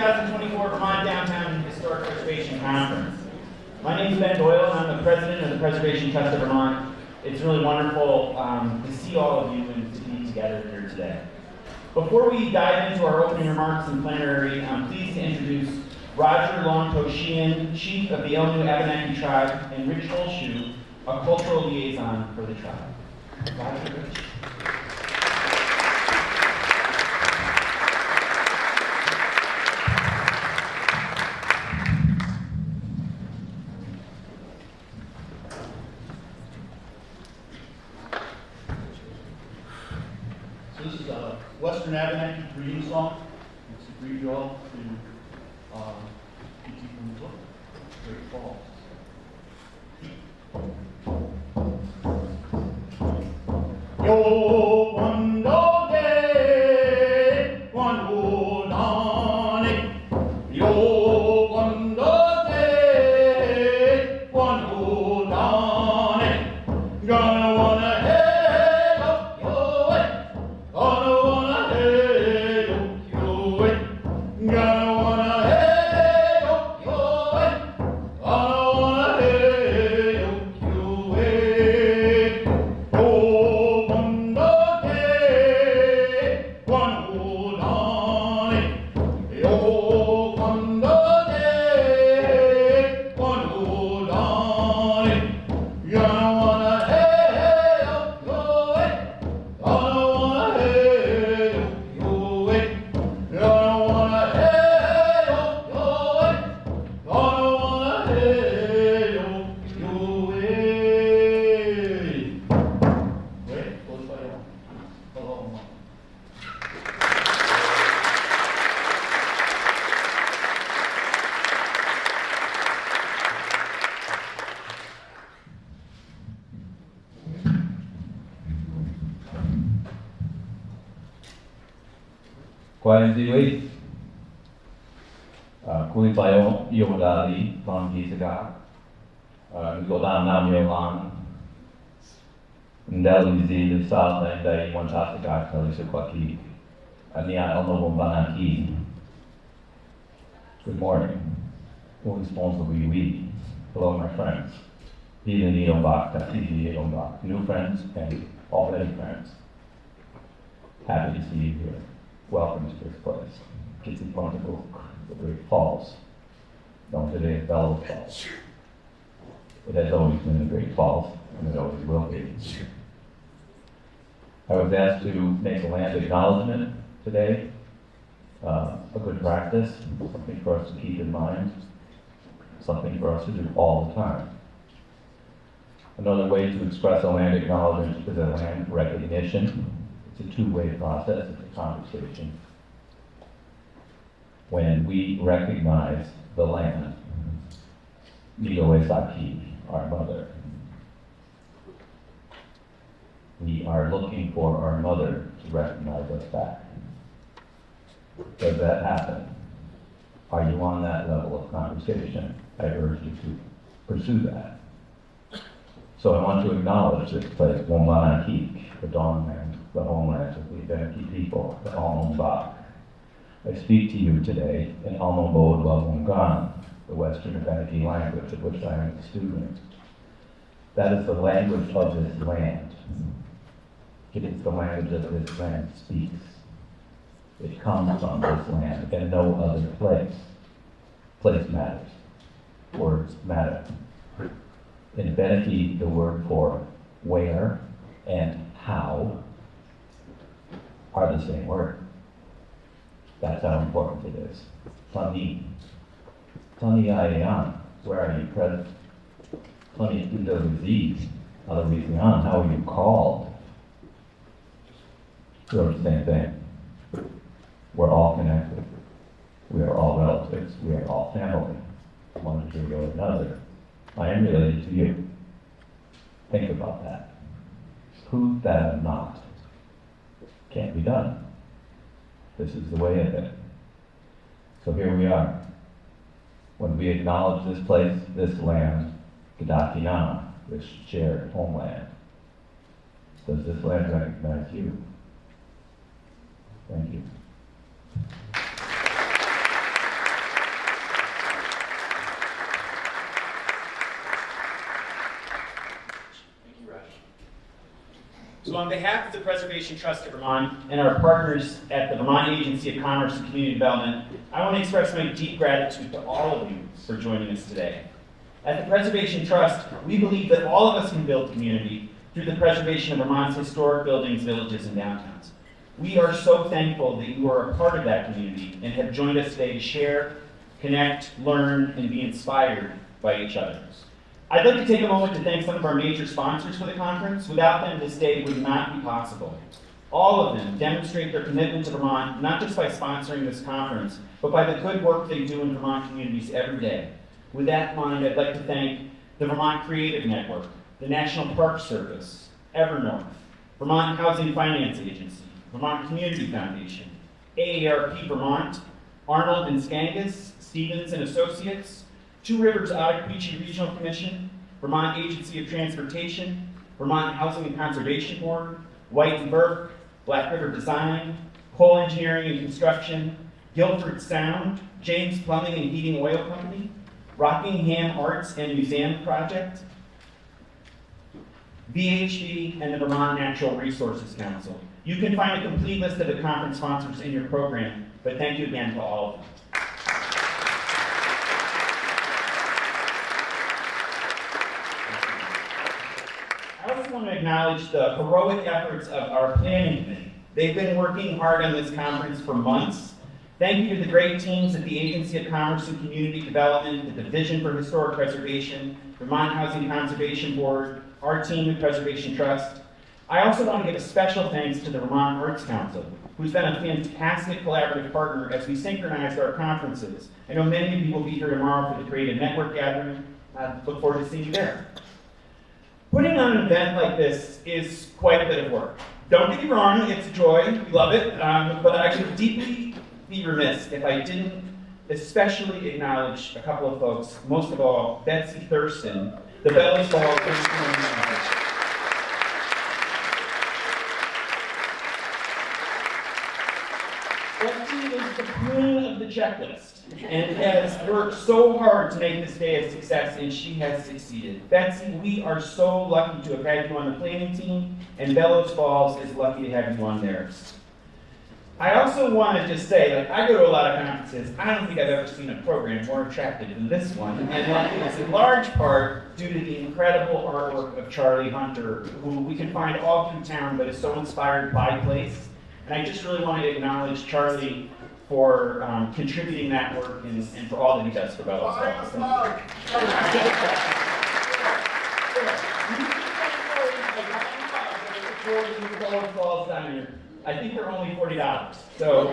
2024 Vermont Downtown Historic Preservation Conference. My name is Ben Doyle, and I'm the president of the Preservation Trust of Vermont. It's really wonderful to see all of you and to be together here today. Before we dive into our opening remarks and plenary, I'm pleased to introduce Roger Longtoe Sheehan, chief of the Elnu Abenaki tribe, and Rich Holshoe, a cultural liaison for the tribe. Roger, Rich. This is a Western Abenaki greeting song. It's to greet you all to keep you from the book. Great Falls. Yo, one day, one old dawning. Yo, one day, one old dawning. Gonna wanna head up your way. Gonna wanna head up your way. Gonna wanna head up your way. Gonna wanna head up your way. Oh, one day, one old dawning. Oh, one day, one old dawning. Gonna wanna head up your way. Gonna wanna head up your way. Gonna wanna head up your way. Gonna wanna head up your way. Wait, close by your hello, Mom. Kwaenziwi, Kulipayo, Yodali, Von Gisaga, Godam Nam Yolan, Ndelizi, the Southland, Day, one Tasaga, Kalisakwaki, Ania Elnobanaki. Good morning. Who is responsible we? Hello, my friends. Even the Ombak, new friends and already friends. Happy to see you here. Welcome to this place. It's in front of the Great Falls, known today as Bellows Falls. It has always been the Great Falls, and it always will be. I was asked to make a land acknowledgement today, a good practice, something for us to keep in mind, something for us to do all the time. Another way to express a land acknowledgement is a land recognition. It's a two-way process, it's a conversation. When we recognize the land, Nidoesaki, our mother, we are looking for our mother to recognize us back. Does that happen? Are you on that level of conversation? I urge you to pursue that. So I want to acknowledge this place, Wombanakik, the Dawnland, the homeland of the Abenaki people, the Almonbak. I speak to you today in Almonbod Wabungan, the Western Abenaki language of which I am a student. That is the language of this land. It is the language that this land speaks. It comes from this land and no other place. Place matters. Words matter. In Abenaki, the word for where and how are the same word. That's how important it is. Tani. Tani Ayan. Where are you present? Tani Udoviz. Alavizian. How are you called? They're the same thing. We're all connected. We are all relatives. We are all family. One degree or another. I am related to you. Think about that. Prove that I'm not. Can't be done. This is the way of it. So here we are. When we acknowledge this place, this land, Gadakiana, this shared homeland, does this land recognize you? Thank you. So on behalf of the Preservation Trust of Vermont and our partners at the Vermont Agency of Commerce and Community Development, I want to express my deep gratitude to all of you for joining us today. At the Preservation Trust, we believe that all of us can build community through the preservation of Vermont's historic buildings, villages, and downtowns. We are so thankful that you are a part of that community and have joined us today to share, connect, learn, and be inspired by each other. I'd like to take a moment to thank some of our major sponsors for the conference. Without them, this day would not be possible. All of them demonstrate their commitment to Vermont, not just by sponsoring this conference, but by the good work they do in Vermont communities every day. With that in mind, I'd like to thank the Vermont Creative Network, the National Park Service, Evernorth, Vermont Housing Finance Agency, Vermont Community Foundation, AARP Vermont, Arnold and Skangas, Stevens and Associates, Two Rivers Ottauquechee Regional Commission, Vermont Agency of Transportation, Vermont Housing and Conservation Board, White and Burke, Black River Design, Cole Engineering and Construction, Guilford Sound, James Plumbing and Heating Oil Company, Rockingham Arts and Museum Project, VHB, and the Vermont Natural Resources Council. You can find a complete list of the conference sponsors in your program, but thank you again to all of them. I also want to acknowledge the heroic efforts of our planning committee. They've been working hard on this conference for months. Thank you to the great teams at the Agency of Commerce and Community Development, the Division for Historic Preservation, Vermont Housing Conservation Board, our team at Preservation Trust. I also want to give a special thanks to the Vermont Arts Council, who's been a fantastic collaborative partner as we synchronized our conferences. I know many of you will be here tomorrow for the Creative Network Gathering. I look forward to seeing you there. Putting on an event like this is quite a bit of work. Don't get me wrong, it's a joy, we love it, but I would deeply be remiss if I didn't especially acknowledge a couple of folks, most of all, Betsy Thurston, the Bellows Ball. Betsy is the queen of the checklist and has worked so hard to make this day a success, and she has succeeded. Betsy, we are so lucky to have had you on the planning team, and Bellows Falls is lucky to have you on theirs. I also want to just say, like, I go to a lot of conferences. I don't think I've ever seen a program more attractive than this one, and that is in large part due to the incredible artwork of Charlie Hunter, who we can find all through town, but is so inspired by place. And I just really want to acknowledge Charlie for contributing that work and for all that he does for Bellows Falls. I think they're only $40, so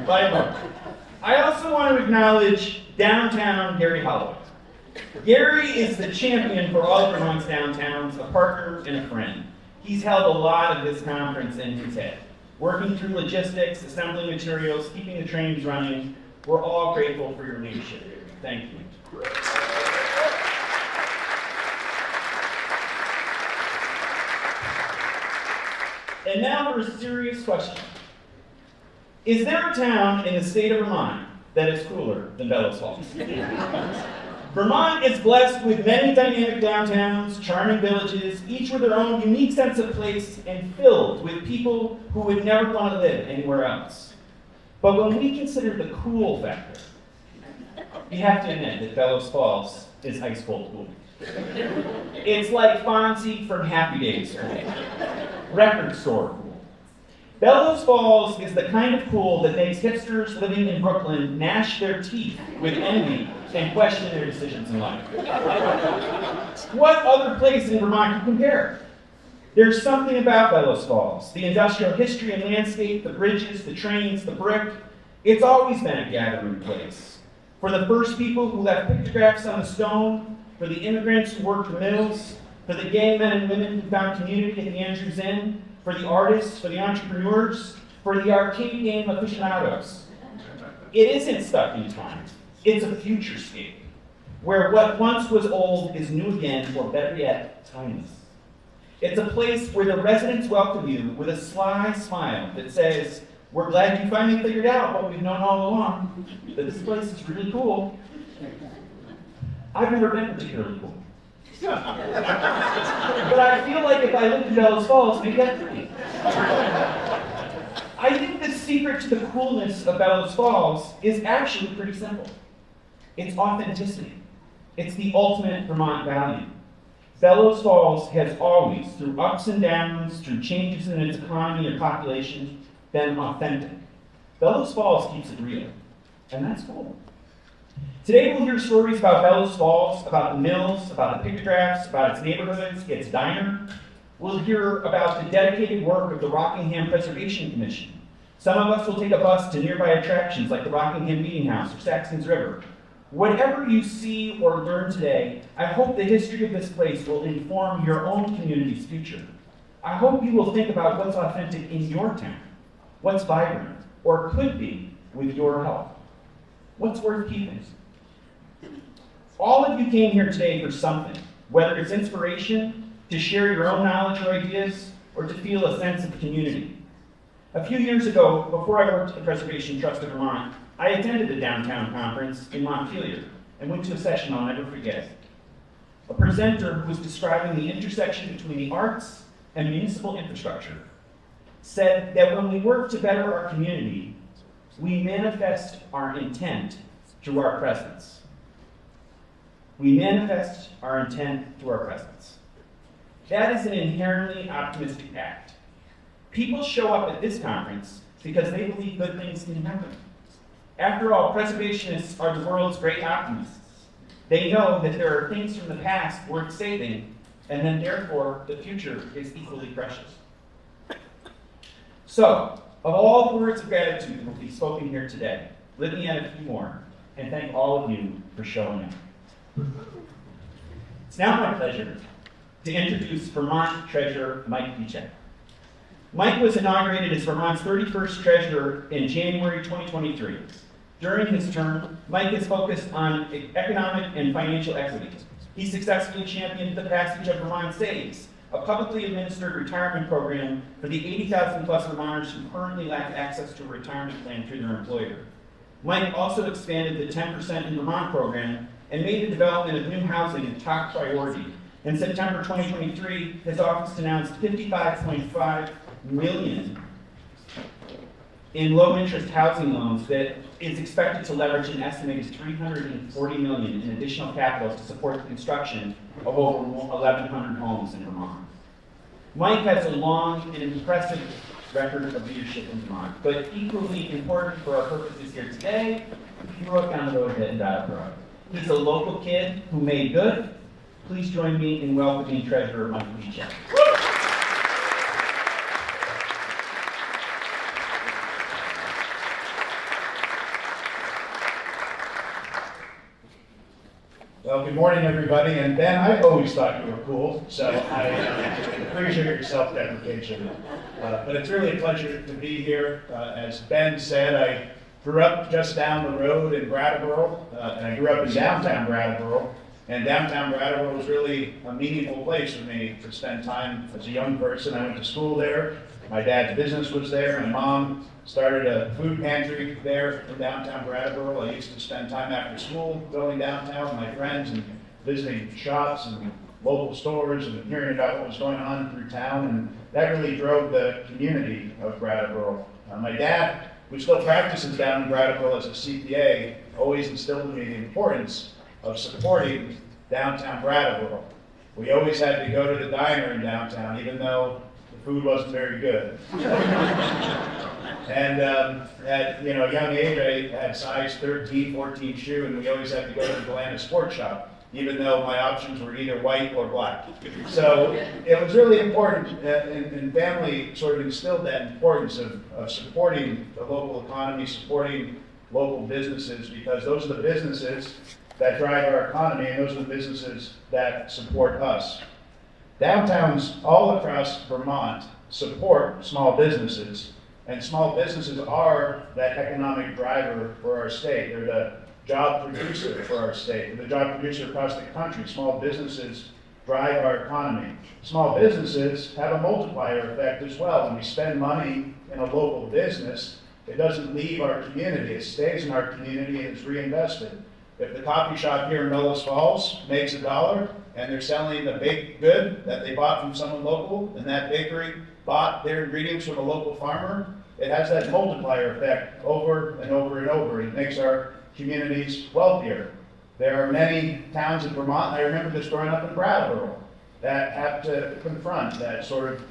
buy them. I also want to acknowledge downtown Gary Holloway. Gary is the champion for all of Vermont's downtowns, a partner and a friend. He's held a lot of this conference in his head. Working through logistics, assembling materials, keeping the trains running, we're all grateful for your leadership. Thank you. And now for a serious question. Is there a town in the state of Vermont that is cooler than Bellows Falls? Vermont is blessed with many dynamic downtowns, charming villages, each with their own unique sense of place and filled with people who would never want to live anywhere else. But when we consider the cool factor, you have to admit that Bellows Falls is ice cold cool. It's like Fonzie from Happy Days cool. Record store cool. Bellows Falls is the kind of cool that makes hipsters living in Brooklyn gnash their teeth with envy and question their decisions in life. What other place in Vermont can compare? There's something about Bellows Falls. The industrial history and landscape, the bridges, the trains, the brick. It's always been a gathering place. For the first people who left pictographs on the stone, for the immigrants who worked the mills, for the gay men and women who found community at the Andrews Inn, for the artists, for the entrepreneurs, for the arcade game aficionados. It isn't stuck in time. It's a futurescape, where what once was old is new again, or better yet, timeless. It's a place where the residents welcome you with a sly smile that says, "We're glad you finally figured out what we've known all along, that this place is really cool." I've never been particularly cool. But I feel like if I lived in Bellows Falls, maybe I could be. I think the secret to the coolness of Bellows Falls is actually pretty simple. It's authenticity. It's the ultimate Vermont value. Bellows Falls has always, through ups and downs, through changes in its economy or population, been authentic. Bellows Falls keeps it real, and that's cool. Today we'll hear stories about Bellows Falls, about the mills, about the pictographs, about its neighborhoods, its diner. We'll hear about the dedicated work of the Rockingham Preservation Commission. Some of us will take a bus to nearby attractions like the Rockingham Meeting House or Saxon's River. Whatever you see or learn today, I hope the history of this place will inform your own community's future. I hope you will think about what's authentic in your town, what's vibrant, or could be with your help, what's worth keeping. All of you came here today for something, whether it's inspiration, to share your own knowledge or ideas, or to feel a sense of community. A few years ago, before I worked at the Preservation Trust of Vermont, I attended the downtown conference in Montpelier and went to a session I'll never forget. A presenter who was describing the intersection between the arts and municipal infrastructure said that when we work to better our community, we manifest our intent through our presence. We manifest our intent through our presence. That is an inherently optimistic act. People show up at this conference because they believe good things can happen. After all, preservationists are the world's great optimists. They know that there are things from the past worth saving, and then therefore the future is equally precious. So, of all the words of gratitude that will be spoken here today, let me add a few more, and thank all of you for showing up. It's now my pleasure to introduce Vermont Treasurer Mike Beechek. Mike was inaugurated as Vermont's 31st treasurer in January 2023. During his term, Mike has focused on economic and financial equity. He successfully championed the passage of Vermont Saves, a publicly administered retirement program for the 80,000 plus Vermonters who currently lack access to a retirement plan through their employer. Mike also expanded the 10% in Vermont program and made the development of new housing a top priority. In September 2023, his office announced $55.5 million in low-interest housing loans that is expected to leverage an estimated $340 million in additional capital to support the construction of over 1,100 homes in Vermont. Mike has a long and impressive record of leadership in Vermont, but equally important for our purposes here today, he grew up down the road in Attleboro. He's a local kid who made good. Please join me in welcoming Treasurer Mike Beechek. Well, good morning, everybody. And Ben, I always thought you were cool, so I appreciate your self-deprecation. But it's really a pleasure to be here. As Ben said, I grew up just down the road in Brattleboro, and I grew up in downtown Brattleboro. And downtown Brattleboro was really a meaningful place for me to spend time as a young person. I went to school there. My dad's business was there. My mom started a food pantry there in downtown Brattleboro. I used to spend time after school going downtown with my friends and visiting shops and local stores and hearing about what was going on through town. And that really drove the community of Brattleboro. My dad, who still practices down in Brattleboro as a CPA, always instilled in me the importance of supporting downtown Brattleboro. We always had to go to the diner in downtown, even though the food wasn't very good. And at a young age, I had size 13, 14 shoe, and we always had to go to the Galena Sports Shop, even though my options were either white or black. So it was really important, and family sort of instilled that importance of supporting the local economy, supporting local businesses, because those are the businesses that drive our economy, and those are the businesses that support us. Downtowns all across Vermont support small businesses, and small businesses are that economic driver for our state. They're the job producer for our state. They're the job producer across the country. Small businesses drive our economy. Small businesses have a multiplier effect as well. When we spend money in a local business, it doesn't leave our community. It stays in our community and is reinvested. If the coffee shop here in Bellows Falls makes $1 and they're selling the baked good that they bought from someone local, and that bakery bought their ingredients from a local farmer, it has that multiplier effect over and over and over. It makes our communities wealthier. There are many towns in Vermont, I remember this growing up in Brattleboro, that have to confront that sort of,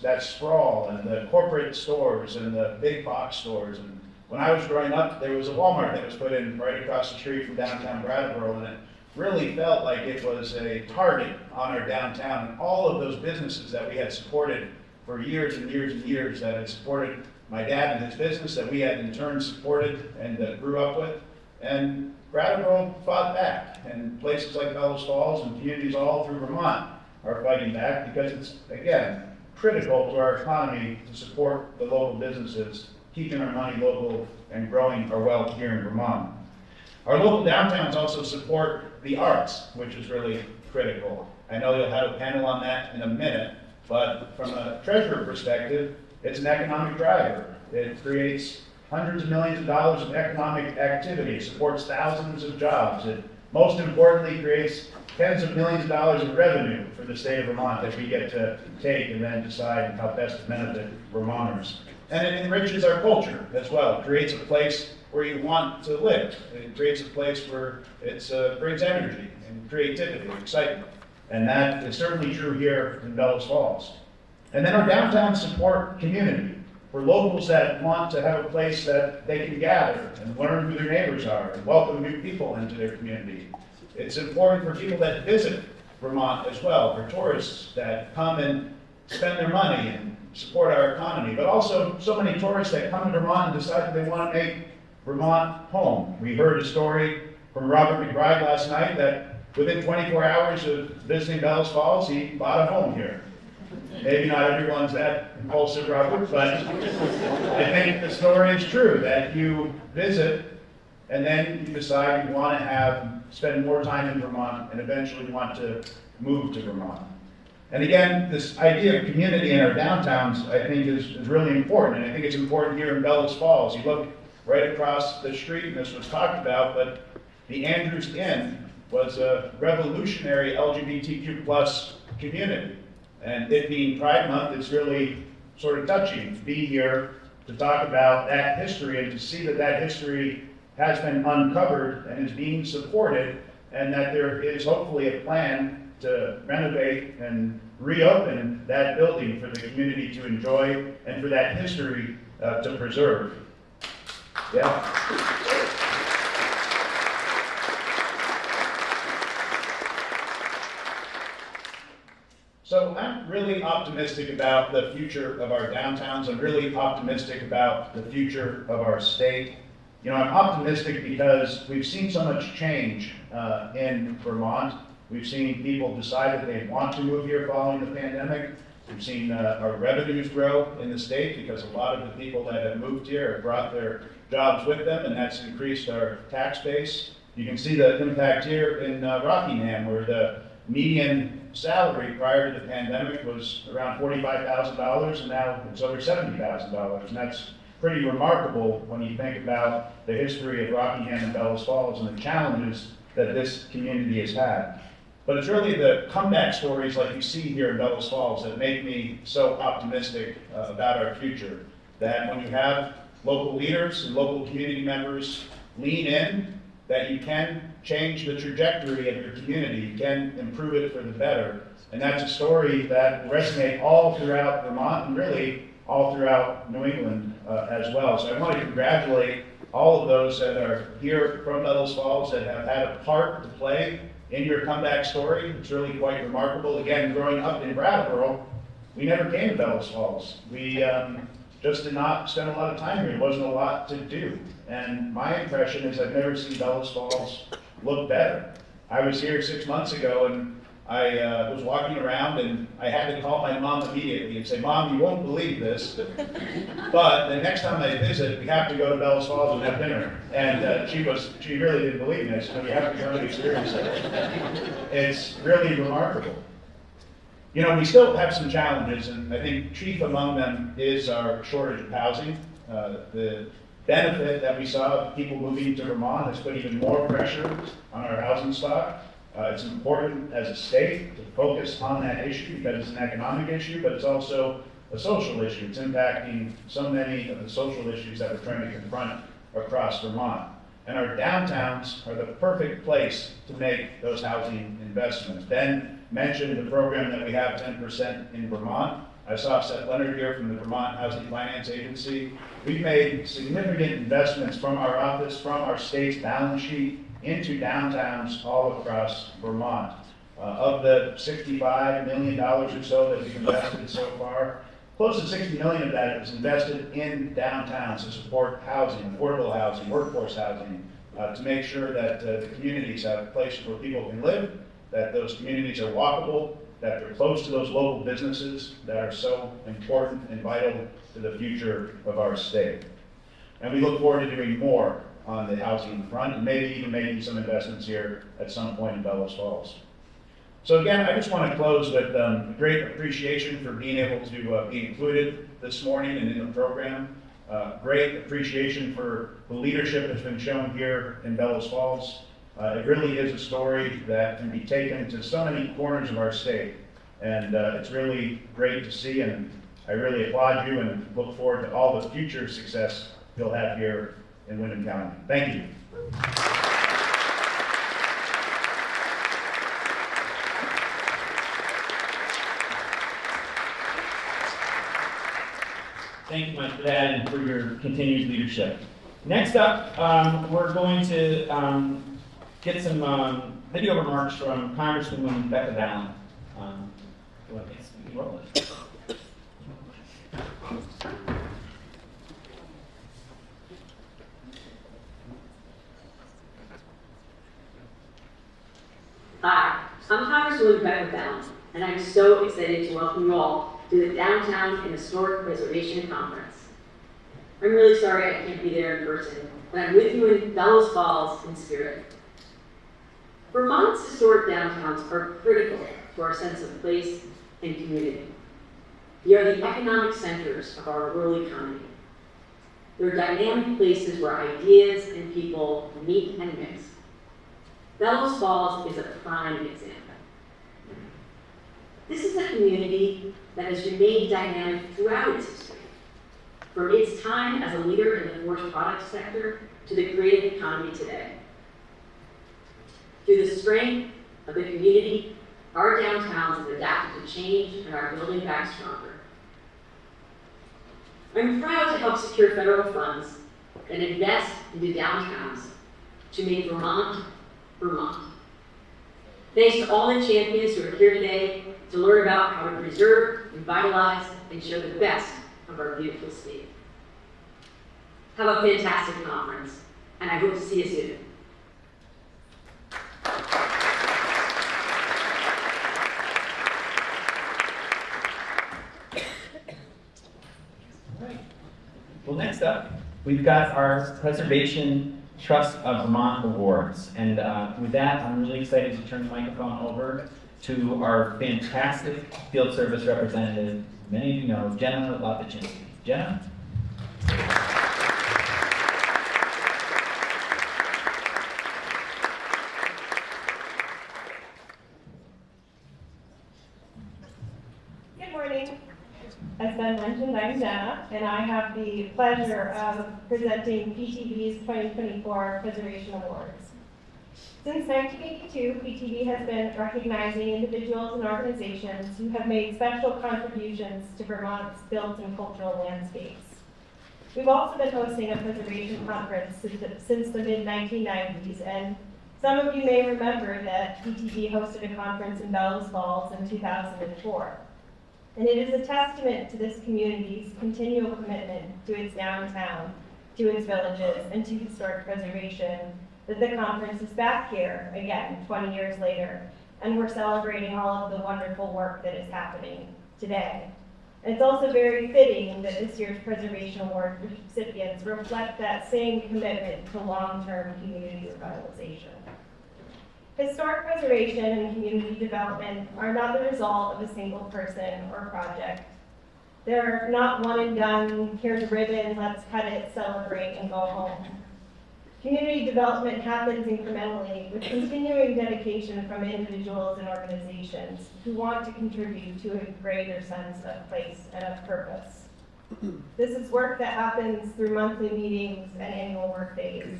that sprawl and the corporate stores and the big box stores. And when I was growing up, there was a Walmart that was put in right across the street from downtown Brattleboro, and it really felt like it was a target on our downtown. And all of those businesses that we had supported for years and years and years, that had supported my dad and his business, that we had in turn supported and grew up with. And Brattleboro fought back, and places like Bellows Falls and communities all through Vermont are fighting back because it's, again, critical to our economy to support the local businesses, keeping our money local and growing our wealth here in Vermont. Our local downtowns also support the arts, which is really critical. I know you'll have a panel on that in a minute, but from a treasurer perspective, it's an economic driver. It creates hundreds of millions of dollars of economic activity, supports thousands of jobs. It, most importantly, creates tens of millions of dollars of revenue for the state of Vermont that we get to take and then decide how best to benefit Vermonters. And it enriches our culture as well. It creates a place where you want to live. It creates a place where it brings energy and creativity and excitement. And that is certainly true here in Bellows Falls. And then our downtowns support community. For locals that want to have a place that they can gather and learn who their neighbors are and welcome new people into their community. It's important for people that visit Vermont as well, for tourists that come and spend their money and support our economy, but also so many tourists that come to Vermont and decide that they want to make Vermont home. We heard a story from Robert McBride last night that within 24 hours of visiting Bellows Falls, he bought a home here. Maybe not everyone's that impulsive, Robert, but I think the story is true, that you visit and then you decide you want to spend more time in Vermont and eventually want to move to Vermont. And again, this idea of community in our downtowns, I think, is really important. And I think it's important here in Bellows Falls. You look right across the street, and this was talked about, but the Andrews Inn was a revolutionary LGBTQ plus community. And it being Pride Month, it's really sort of touching to be here to talk about that history and to see that that history has been uncovered and is being supported, and that there is hopefully a plan to renovate and reopen that building for the community to enjoy and for that history to preserve. Yeah. So I'm really optimistic about the future of our downtowns. I'm really optimistic about the future of our state. You know, I'm optimistic because we've seen so much change in Vermont. We've seen people decide that they want to move here following the pandemic. We've seen our revenues grow in the state because a lot of the people that have moved here have brought their jobs with them, and that's increased our tax base. You can see the impact here in Rockingham, where the median salary prior to the pandemic was around $45,000, and now it's over $70,000. And that's pretty remarkable when you think about the history of Rockingham and Bellows Falls and the challenges that this community has had. But it's really the comeback stories like you see here in Bellows Falls that make me so optimistic about our future. That when you have local leaders and local community members lean in, that you can change the trajectory of your community, you can improve it for the better. And that's a story that will resonate all throughout Vermont and really all throughout New England as well. So I want to congratulate all of those that are here from Bellows Falls that have had a part to play in your comeback story. It's really quite remarkable. Again, growing up in Brattleboro, we never came to Bellows Falls. We just did not spend a lot of time here. There wasn't a lot to do. And my impression is I've never seen Bellows Falls look better. I was here 6 months ago and I was walking around and I had to call my mom immediately and say, "Mom, you won't believe this, but the next time I visit, we have to go to Bellows Falls and have dinner." And she really didn't believe me. I said, "No, you have to come and experience it." It's really remarkable. You know, we still have some challenges, and I think chief among them is our shortage of housing. The benefit that we saw of people moving to Vermont has put even more pressure on our housing stock. It's important as a state to focus on that issue because it's an economic issue, but it's also a social issue. It's impacting so many of the social issues that we're trying to confront across Vermont. And our downtowns are the perfect place to make those housing investments. Ben mentioned the program that we have, 10% in Vermont. I saw Seth Leonard here from the Vermont Housing Finance Agency. We've made significant investments from our office, from our state's balance sheet, into downtowns all across Vermont. Of the $65 million or so that we've invested so far, close to $60 million of that was invested in downtowns to support housing, affordable housing, workforce housing, to make sure that the communities have places where people can live, that those communities are walkable, that they're close to those local businesses that are so important and vital to the future of our state. And we look forward to doing more on the housing front, and maybe even making some investments here at some point in Bellows Falls. So again, I just want to close with great appreciation for being able to be included this morning and in the program. Great appreciation for the leadership that's been shown here in Bellows Falls. It really is a story that can be taken to so many corners of our state. And it's really great to see, and I really applaud you and look forward to all the future success you'll have here in Windham County. Thank you. Thank you much for that and for your continued leadership. Next up, we're going to get some video remarks from Congresswoman Becca Allen. Roll it. Hi, I'm Congresswoman Becca Allen, and I'm so excited to welcome you all to the Downtown and Historic Preservation Conference. I'm really sorry I can't be there in person, but I'm with you in Bellows Falls in spirit. Vermont's historic downtowns are critical to our sense of place and community. They are the economic centers of our rural economy. They're dynamic places where ideas and people meet and mix. Bellows Falls is a prime example. This is a community that has remained dynamic throughout its history, from its time as a leader in the forest products sector to the creative economy today. Through the strength of the community, our downtowns have adapted to change and are building back stronger. I'm proud to help secure federal funds and invest into downtowns to make Vermont, Vermont. Thanks to all the champions who are here today to learn about how to preserve, revitalize, and show the best of our beautiful state. Have a fantastic conference, and I hope to see you soon. All right. Well, next up, we've got our Preservation Trust of Vermont Awards. And with that, I'm really excited to turn the microphone over to our fantastic field service representative, many of you know, Jenna Lapachinski. Jenna? Good morning. As Ben mentioned, I'm Jenna, and I have the pleasure of presenting PTV's 2024 Preservation Awards. Since 1982, PTV has been recognizing individuals and organizations who have made special contributions to Vermont's built and cultural landscapes. We've also been hosting a preservation conference since the mid-1990s, and some of you may remember that PTV hosted a conference in Bellows Falls in 2004. And it is a testament to this community's continual commitment to its downtown, to its villages, and to historic preservation that the conference is back here again 20 years later, and we're celebrating all of the wonderful work that is happening today. And it's also very fitting that this year's Preservation Award recipients reflect that same commitment to long-term community revitalization. Historic preservation and community development are not the result of a single person or project. They're not one and done, here's a ribbon, let's cut it, celebrate, and go home. Community development happens incrementally with continuing dedication from individuals and organizations who want to contribute to a greater sense of place and of purpose. This is work that happens through monthly meetings and annual work days.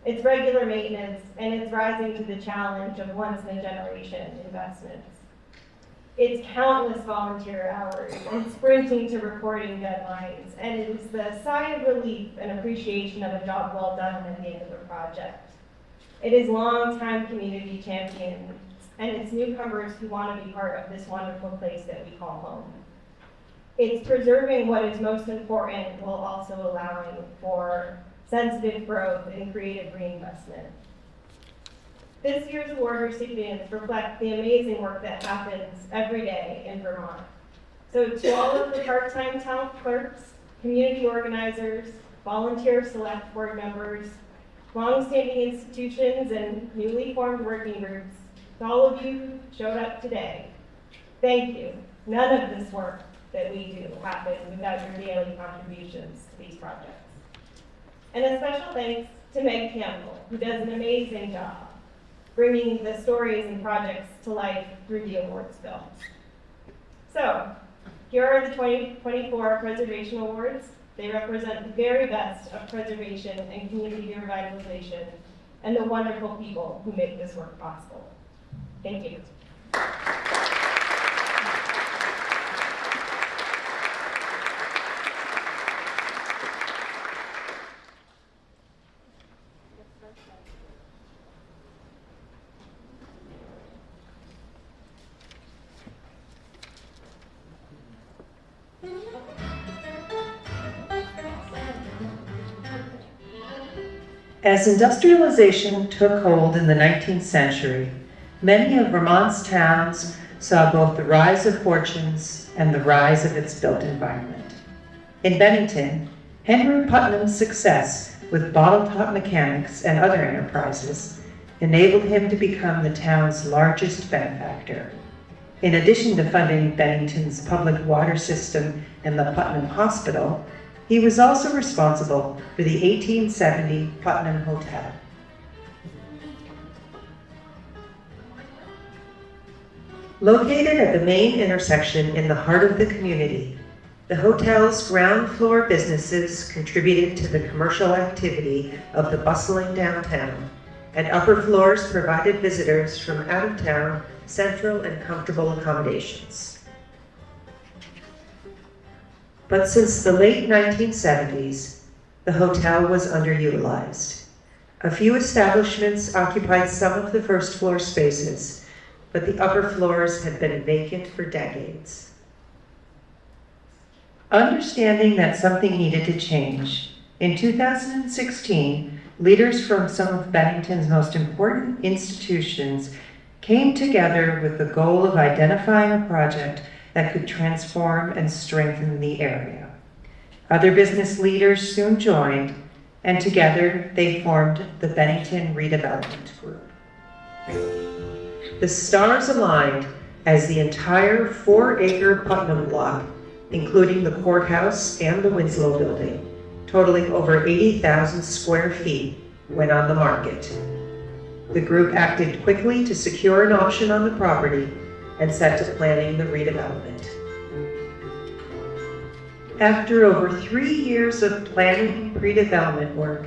It's regular maintenance, and it's rising to the challenge of once-in-a-generation investments. It's countless volunteer hours and sprinting to reporting deadlines, and it is the sigh of relief and appreciation of a job well done at the end of a project. It is longtime community champions, and it's newcomers who want to be part of this wonderful place that we call home. It's preserving what is most important while also allowing for sensitive growth and creative reinvestment. This year's award recipients reflect the amazing work that happens every day in Vermont. So to all of the part-time town clerks, community organizers, volunteer select board members, long-standing institutions, and newly formed working groups, to all of you who showed up today, thank you. None of this work that we do happen without your daily contributions to these projects. And a special thanks to Meg Campbell, who does an amazing job bringing the stories and projects to life through the awards film. So, here are the 2024 Preservation Awards. They represent the very best of preservation and community revitalization and the wonderful people who make this work possible. Thank you. As industrialization took hold in the 19th century, many of Vermont's towns saw both the rise of fortunes and the rise of its built environment. In Bennington, Henry Putnam's success with bottle top mechanics and other enterprises enabled him to become the town's largest benefactor. In addition to funding Bennington's public water system and the Putnam Hospital, he was also responsible for the 1870 Putnam Hotel. Located at the main intersection in the heart of the community, the hotel's ground floor businesses contributed to the commercial activity of the bustling downtown, and upper floors provided visitors from out of town central and comfortable accommodations. But since the late 1970s, the hotel was underutilized. A few establishments occupied some of the first floor spaces, but the upper floors had been vacant for decades. Understanding that something needed to change, in 2016, leaders from some of Bennington's most important institutions came together with the goal of identifying a project that could transform and strengthen the area. Other business leaders soon joined, and together they formed the Bennington Redevelopment Group. The stars aligned as the entire 4-acre Putnam block, including the courthouse and the Winslow building, totaling over 80,000 square feet, went on the market. The group acted quickly to secure an option on the property and set to planning the redevelopment. After over 3 years of planning and pre-development work,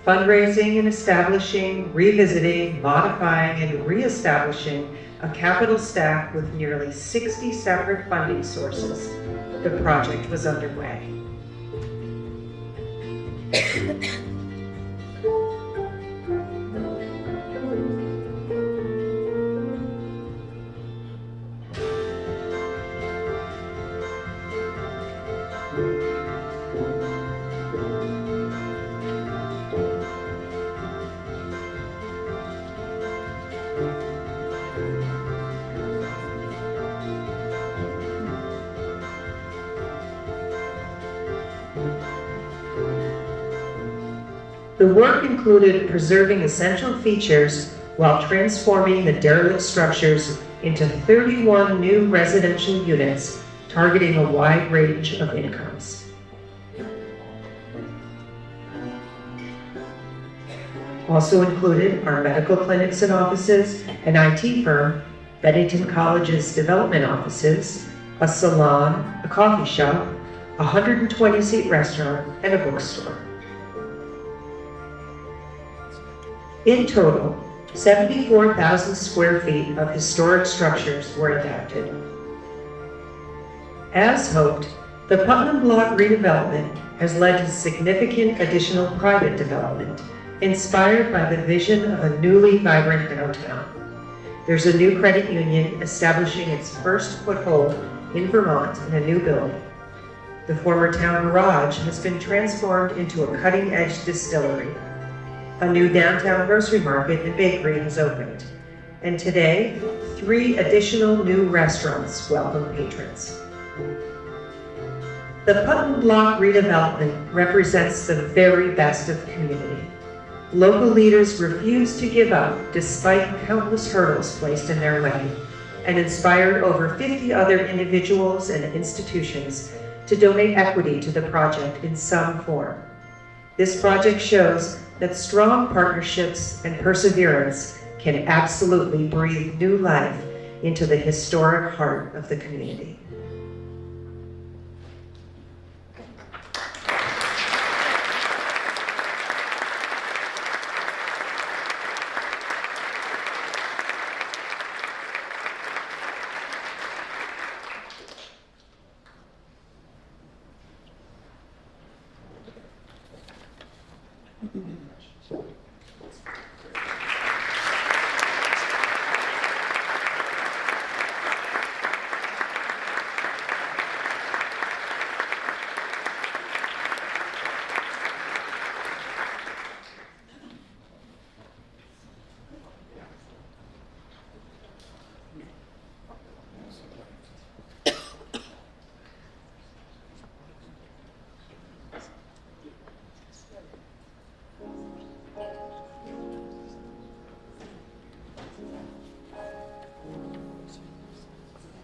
fundraising and establishing, revisiting, modifying, and reestablishing a capital stack with nearly 60 separate funding sources, the project was underway. The work included preserving essential features while transforming the derelict structures into 31 new residential units, targeting a wide range of incomes. Also included are medical clinics and offices, an IT firm, Bennington College's development offices, a salon, a coffee shop, a 120-seat restaurant, and a bookstore. In total, 74,000 square feet of historic structures were adapted. As hoped, the Putnam Block redevelopment has led to significant additional private development, inspired by the vision of a newly vibrant downtown. There's a new credit union establishing its first foothold in Vermont in a new building. The former town garage has been transformed into a cutting-edge distillery. A new downtown grocery market and bakery has opened. And today, 3 additional new restaurants welcome patrons. The Putnam Block redevelopment represents the very best of the community. Local leaders refuse to give up despite countless hurdles placed in their way, and inspired over 50 other individuals and institutions to donate equity to the project in some form. This project shows that strong partnerships and perseverance can absolutely breathe new life into the historic heart of the community.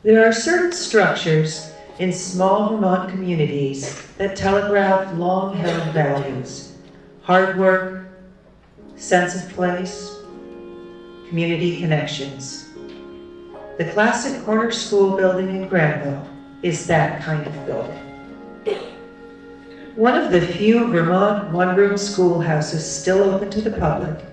There are certain structures in small Vermont communities that telegraph long-held values: hard work, sense of place, community connections. The classic corner school building in Granville is that kind of building. One of the few Vermont one-room schoolhouses still open to the public,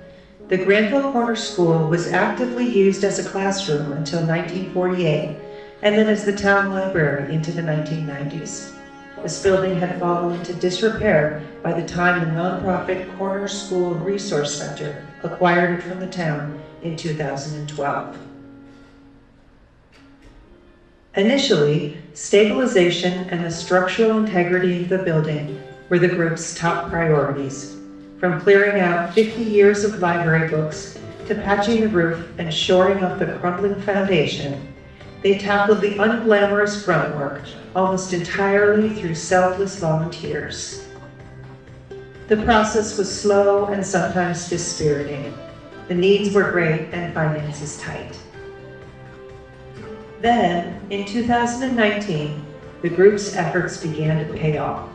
the Granville Corner School was actively used as a classroom until 1948, and then as the town library into the 1990s. This building had fallen into disrepair by the time the nonprofit Corner School Resource Center acquired it from the town in 2012. Initially, stabilization and the structural integrity of the building were the group's top priorities, from clearing out 50 years of library books to patching the roof and shoring up the crumbling foundation. They tackled the unglamorous grunt work almost entirely through selfless volunteers. The process was slow and sometimes dispiriting. The needs were great and finances tight. Then, in 2019, the group's efforts began to pay off.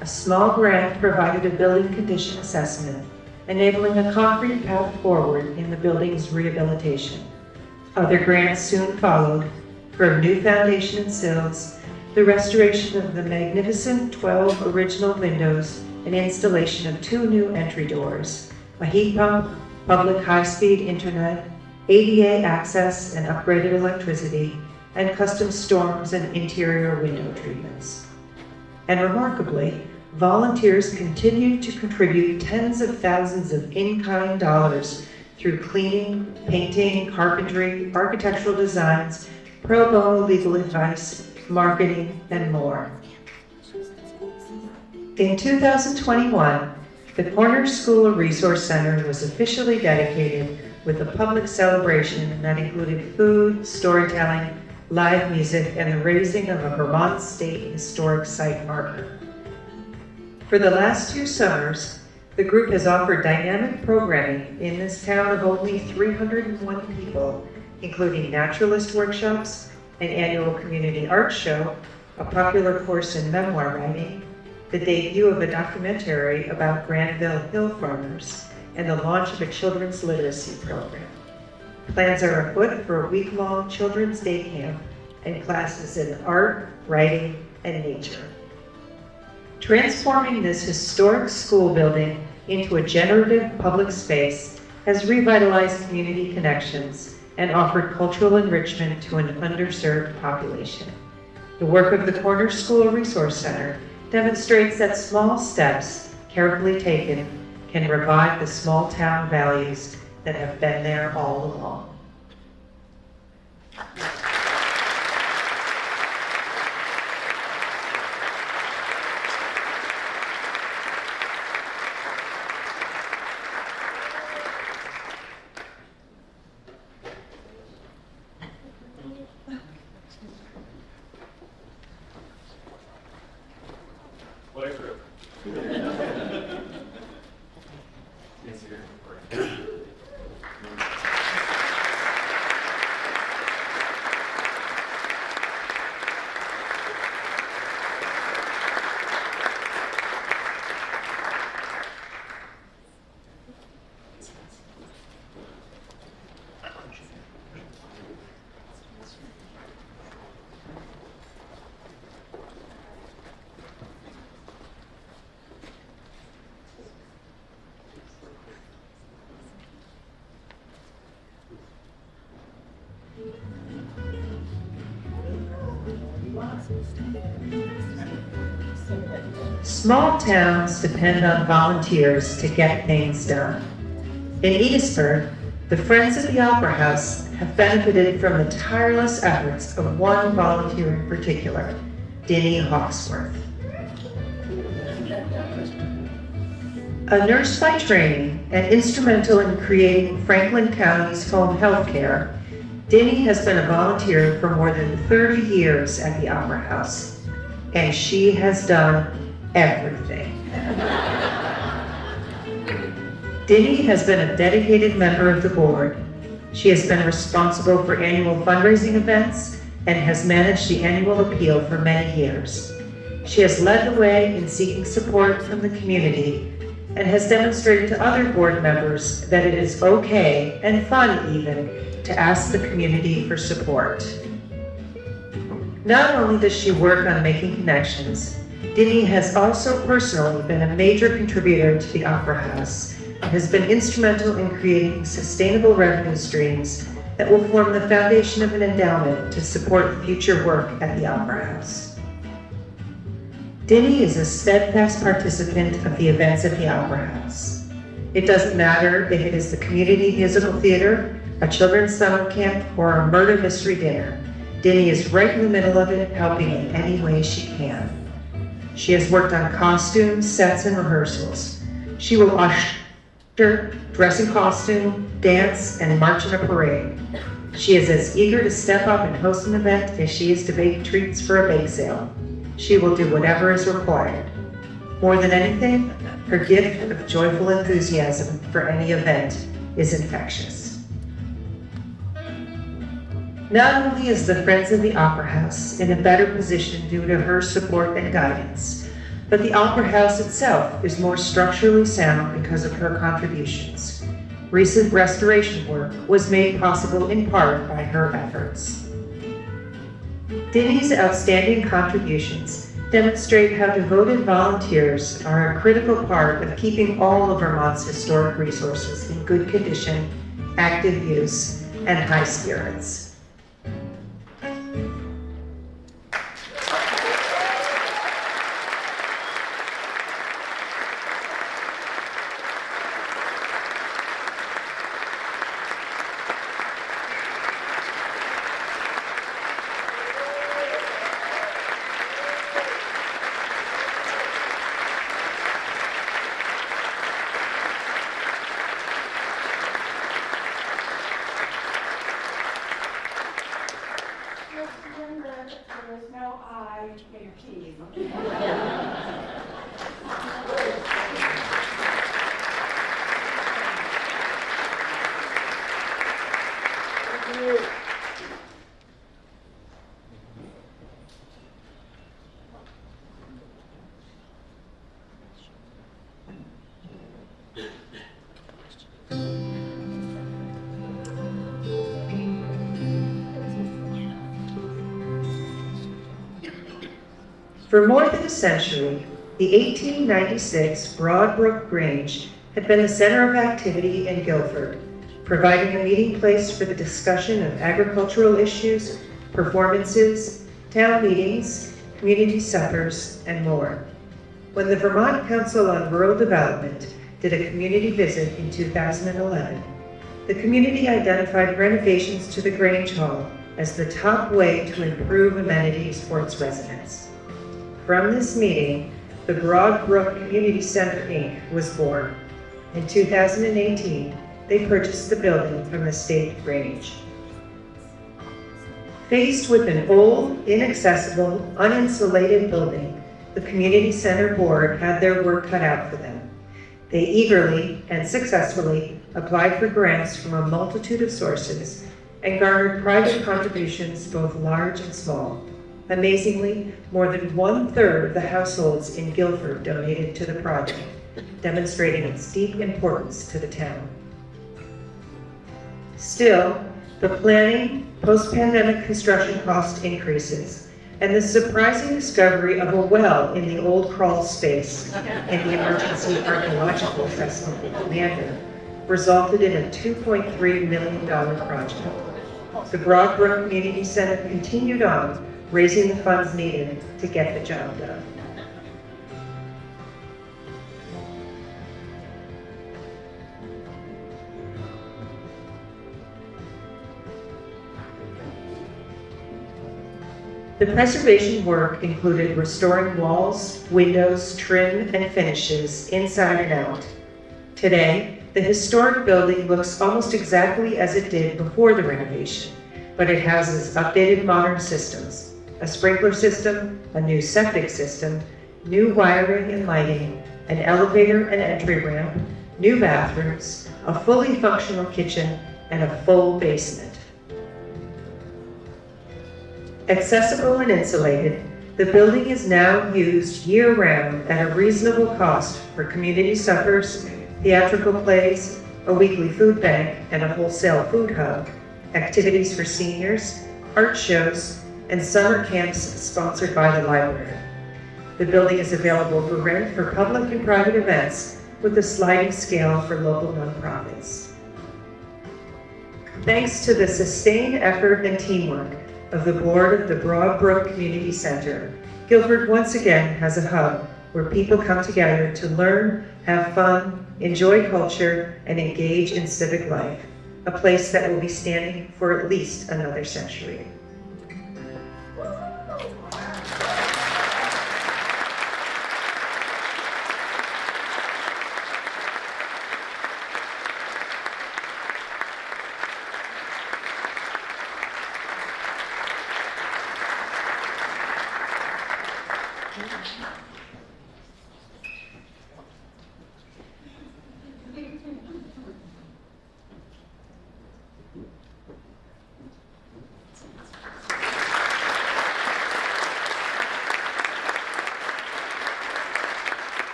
A small grant provided a building condition assessment, enabling a concrete path forward in the building's rehabilitation. Other grants soon followed, from new foundation and sills, the restoration of the magnificent 12 original windows, and installation of 2 new entry doors, a heat pump, public high-speed internet, ADA access and upgraded electricity, and custom storms and interior window treatments. And remarkably, volunteers continued to contribute tens of thousands of in-kind dollars through cleaning, painting, carpentry, architectural designs, pro bono legal advice, marketing, and more. In 2021, the Corner School Resource Center was officially dedicated with a public celebration that included food, storytelling, live music, and the raising of a Vermont State Historic Site marker. For the last 2 summers, the group has offered dynamic programming in this town of only 301 people, including naturalist workshops, an annual community art show, a popular course in memoir writing, the debut of a documentary about Granville hill farmers, and the launch of a children's literacy program. Plans are afoot for a week-long children's day camp and classes in art, writing, and nature. Transforming this historic school building into a generative public space has revitalized community connections and offered cultural enrichment to an underserved population. The work of the Corner School Resource Center demonstrates that small steps, carefully taken, can revive the small town values that have been there all along. What a group. Small towns depend on volunteers to get things done. In Edisburg, the Friends of the Opera House have benefited from the tireless efforts of one volunteer in particular, Dinny Hawksworth. A nurse by training and instrumental in creating Franklin County's home health care, Dinny has been a volunteer for more than 30 years at the Opera House, and she has done everything. Dinny has been a dedicated member of the board. She has been responsible for annual fundraising events and has managed the annual appeal for many years. She has led the way in seeking support from the community and has demonstrated to other board members that it is okay and fun even to ask the community for support. Not only does she work on making connections, Dinny has also personally been a major contributor to the Opera House and has been instrumental in creating sustainable revenue streams that will form the foundation of an endowment to support future work at the Opera House. Dinny is a steadfast participant of the events at the Opera House. It doesn't matter if it is the community musical theater, a children's summer camp, or a murder mystery dinner. Dinny is right in the middle of it, helping in any way she can. She has worked on costumes, sets, and rehearsals. She will usher, dress in costume, dance, and march in a parade. She is as eager to step up and host an event as she is to bake treats for a bake sale. She will do whatever is required. More than anything, her gift of joyful enthusiasm for any event is infectious. Not only is the Friends of the Opera House in a better position due to her support and guidance, but the Opera House itself is more structurally sound because of her contributions. Recent restoration work was made possible in part by her efforts. Dinny's outstanding contributions demonstrate how devoted volunteers are a critical part of keeping all of Vermont's historic resources in good condition, active use, and high spirits. There is no I in Keene. For more than a century, the 1896 Broadbrook Grange had been the center of activity in Guilford, providing a meeting place for the discussion of agricultural issues, performances, town meetings, community suppers, and more. When the Vermont Council on Rural Development did a community visit in 2011, the community identified renovations to the Grange Hall as the top way to improve amenities for its residents. From this meeting, the Broadbrook Community Center, Inc. was born. In 2018, they purchased the building from the state Grange. Faced with an old, inaccessible, uninsulated building, the Community Center Board had their work cut out for them. They eagerly and successfully applied for grants from a multitude of sources and garnered private contributions both large and small. Amazingly, more than 1/3 of the households in Guilford donated to the project, demonstrating its deep importance to the town. Still, the planning, post-pandemic construction cost increases, and the surprising discovery of a well in the old crawl space in the Emergency Archaeological Festival in Commander resulted in a $2.3 million project. The Broadbrook Community Center continued on, raising the funds needed to get the job done. The preservation work included restoring walls, windows, trim, and finishes inside and out. Today, the historic building looks almost exactly as it did before the renovation, but it houses updated modern systems, a sprinkler system, a new septic system, new wiring and lighting, an elevator and entry ramp, new bathrooms, a fully functional kitchen, and a full basement. Accessible and insulated, the building is now used year-round at a reasonable cost for community suppers, theatrical plays, a weekly food bank and a wholesale food hub, activities for seniors, art shows, and summer camps sponsored by the library. The building is available for rent for public and private events with a sliding scale for local nonprofits. Thanks to the sustained effort and teamwork of the board of the Broadbrook Community Center, Guilford once again has a hub where people come together to learn, have fun, enjoy culture, and engage in civic life, a place that will be standing for at least another century.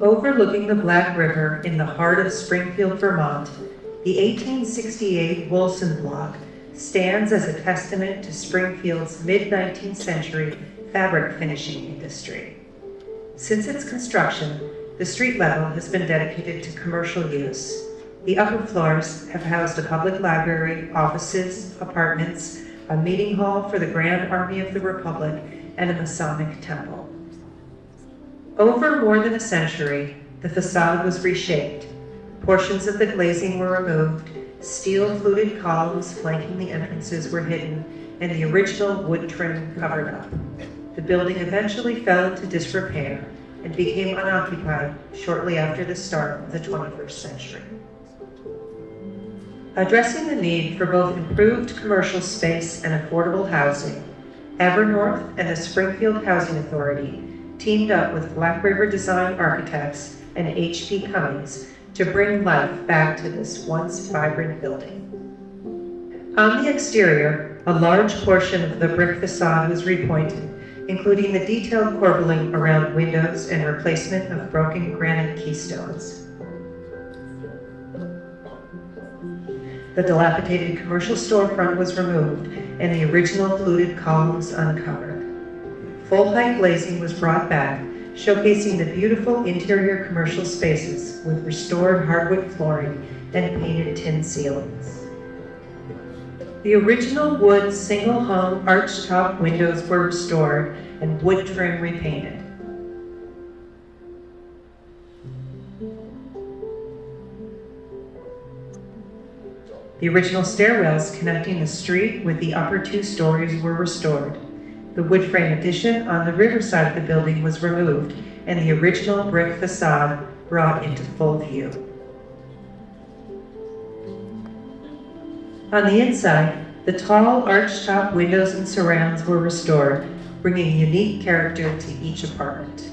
Overlooking the Black River in the heart of Springfield, Vermont, the 1868 Wilson Block stands as a testament to Springfield's mid-19th century fabric finishing industry. Since its construction, the street level has been dedicated to commercial use. The upper floors have housed a public library, offices, apartments, a meeting hall for the Grand Army of the Republic, and a Masonic temple. Over more than a century, the facade was reshaped. Portions of the glazing were removed, steel fluted columns flanking the entrances were hidden, and the original wood trim covered up. The building eventually fell into disrepair and became unoccupied shortly after the start of the 21st century. Addressing the need for both improved commercial space and affordable housing, Evernorth and the Springfield Housing Authority teamed up with Black River Design Architects and H.P. Cummings to bring life back to this once vibrant building. On the exterior, a large portion of the brick facade was repointed including the detailed corbelling around windows and replacement of broken granite keystones. The dilapidated commercial storefront was removed and the original fluted columns uncovered. Full-height glazing was brought back, showcasing the beautiful interior commercial spaces with restored hardwood flooring and painted tin ceilings. The original wood single-hung arch-top windows were restored and wood trim repainted. The original stairwells connecting the street with the upper 2 stories were restored. The wood frame addition on the river side of the building was removed and the original brick facade brought into full view. On the inside, the tall arch-top windows and surrounds were restored, bringing unique character to each apartment.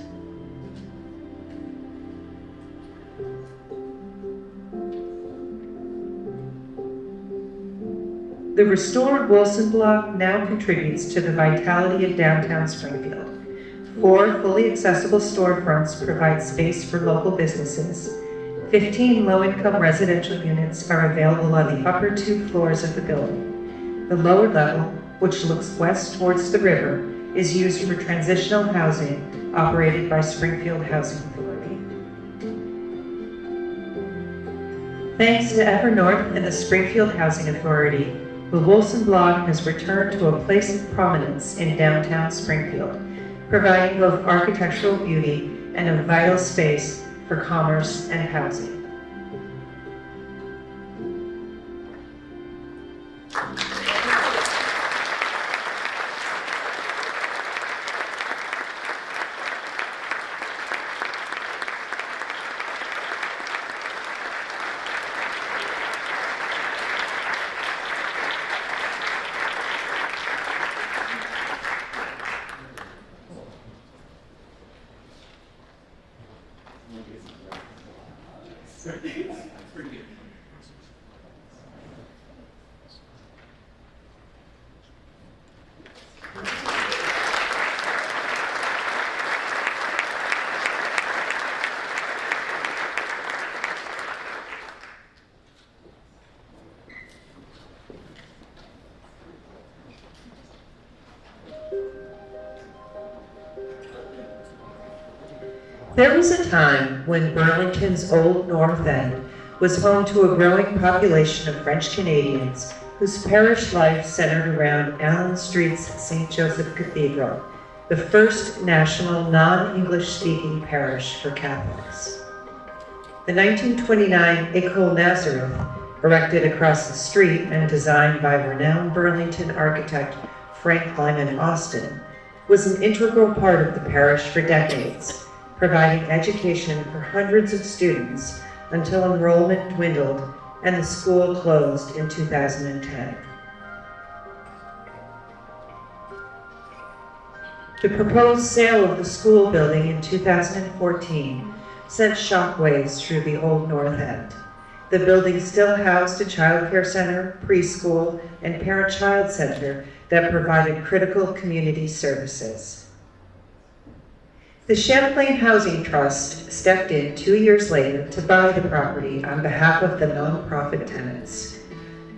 The restored Wilson block now contributes to the vitality of downtown Springfield. 4 fully accessible storefronts provide space for local businesses. 15 low-income residential units are available on the upper 2 floors of the building. The lower level, which looks west towards the river, is used for transitional housing operated by Springfield Housing Authority. Thanks to Evernorth and the Springfield Housing Authority, the Wilson block has returned to a place of prominence in downtown Springfield, providing both architectural beauty and a vital space for commerce and housing. There was a time when Burlington's Old North End was home to a growing population of French Canadians whose parish life centered around Allen Street's St. Joseph Cathedral, the first national non-English speaking parish for Catholics. The 1929 École Nazareth, erected across the street and designed by renowned Burlington architect Frank Lyman Austin, was an integral part of the parish for decades, providing education for hundreds of students until enrollment dwindled and the school closed in 2010. The proposed sale of the school building in 2014 sent shockwaves through the Old North End. The building still housed a child care center, preschool, and parent-child center that provided critical community services. The Champlain Housing Trust stepped in 2 years later to buy the property on behalf of the nonprofit tenants.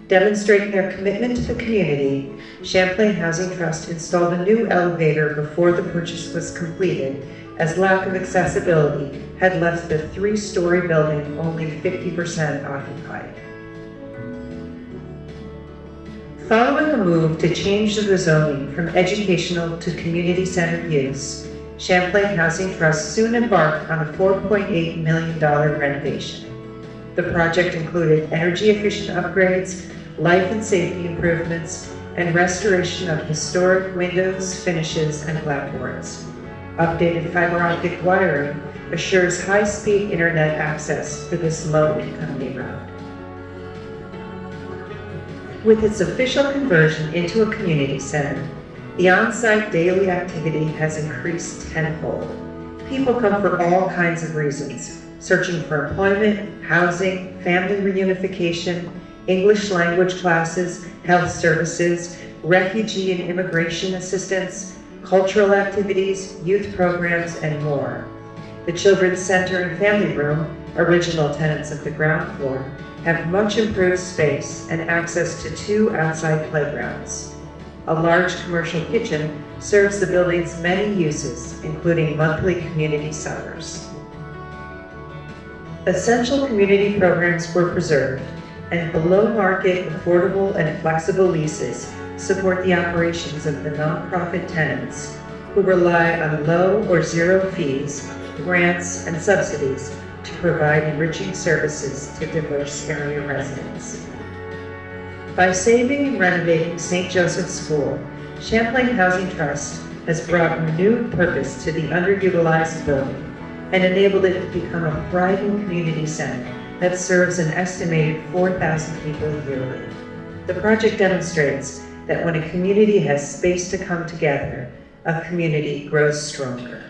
Demonstrating their commitment to the community, Champlain Housing Trust installed a new elevator before the purchase was completed, as lack of accessibility had left the 3-story building only 50% occupied. Following a move to change the zoning from educational to community-centered use, Champlain Housing Trust soon embarked on a $4.8 million renovation. The project included energy-efficient upgrades, life and safety improvements, and restoration of historic windows, finishes, and clapboards. Updated fiber optic wiring assures high-speed internet access for this low-income neighborhood. With its official conversion into a community center, the on-site daily activity has increased tenfold. People come for all kinds of reasons, searching for employment, housing, family reunification, English language classes, health services, refugee and immigration assistance, cultural activities, youth programs, and more. The Children's Center and Family Room, original tenants of the ground floor, have much improved space and access to 2 outside playgrounds. A large commercial kitchen serves the building's many uses, including monthly community suppers. Essential community programs were preserved, and below-market, affordable, and flexible leases support the operations of the nonprofit tenants who rely on low or zero fees, grants, and subsidies to provide enriching services to diverse area residents. By saving and renovating St. Joseph's School, Champlain Housing Trust has brought renewed purpose to the underutilized building and enabled it to become a thriving community center that serves an estimated 4,000 people yearly. The project demonstrates that when a community has space to come together, a community grows stronger.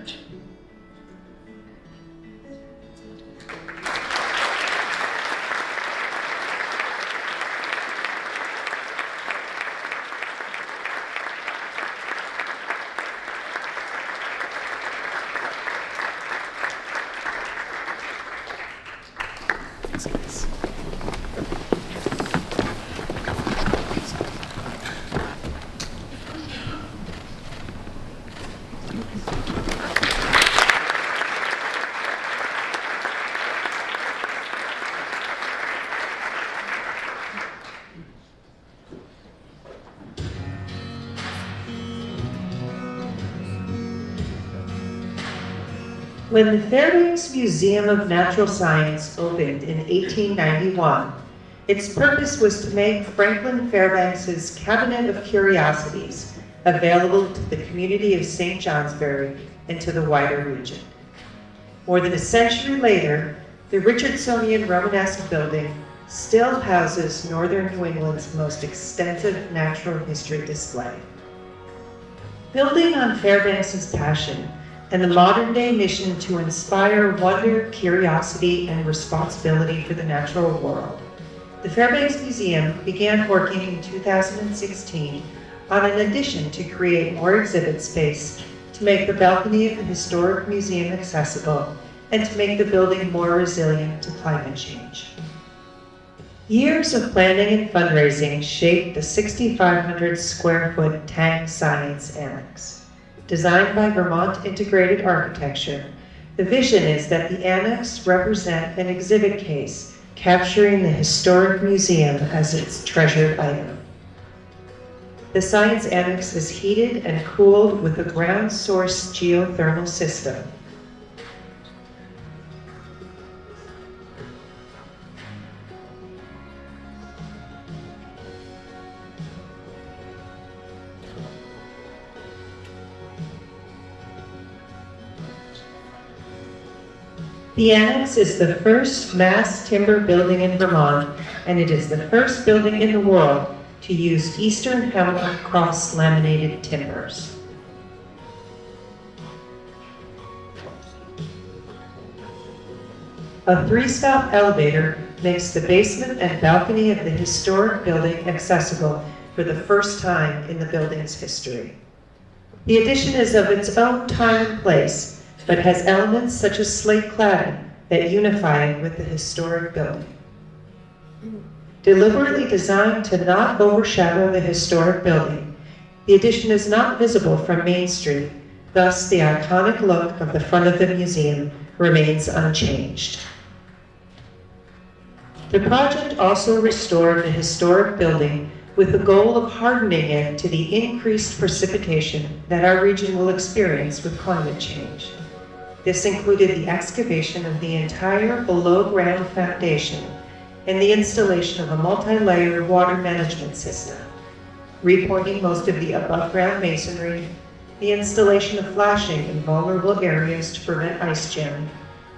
When the Fairbanks Museum of Natural Science opened in 1891, its purpose was to make Franklin Fairbanks's Cabinet of Curiosities available to the community of St. Johnsbury and to the wider region. More than a century later, the Richardsonian Romanesque building still houses Northern New England's most extensive natural history display. Building on Fairbanks's passion and the modern-day mission to inspire wonder, curiosity, and responsibility for the natural world, the Fairbanks Museum began working in 2016 on an addition to create more exhibit space, to make the balcony of the historic museum accessible, and to make the building more resilient to climate change. Years of planning and fundraising shaped the 6,500 square foot Tang Science Annex. Designed by Vermont Integrated Architecture, the vision is that the annex represent an exhibit case capturing the historic museum as its treasured item. The Science Annex is heated and cooled with a ground source geothermal system. The annex is the first mass timber building in Vermont, and it is the first building in the world to use Eastern Hemlock cross laminated timbers. A 3-stop elevator makes the basement and balcony of the historic building accessible for the first time in the building's history. The addition is of its own time and place, but has elements such as slate cladding that unify it with the historic building. Deliberately designed to not overshadow the historic building, the addition is not visible from Main Street, thus the iconic look of the front of the museum remains unchanged. The project also restored the historic building with the goal of hardening it to the increased precipitation that our region will experience with climate change. This included the excavation of the entire below-ground foundation and the installation of a multi-layer water management system, repointing most of the above-ground masonry, the installation of flashing in vulnerable areas to prevent ice jamming,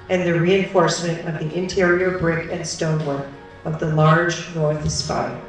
and the reinforcement of the interior brick and stonework of the large north spire.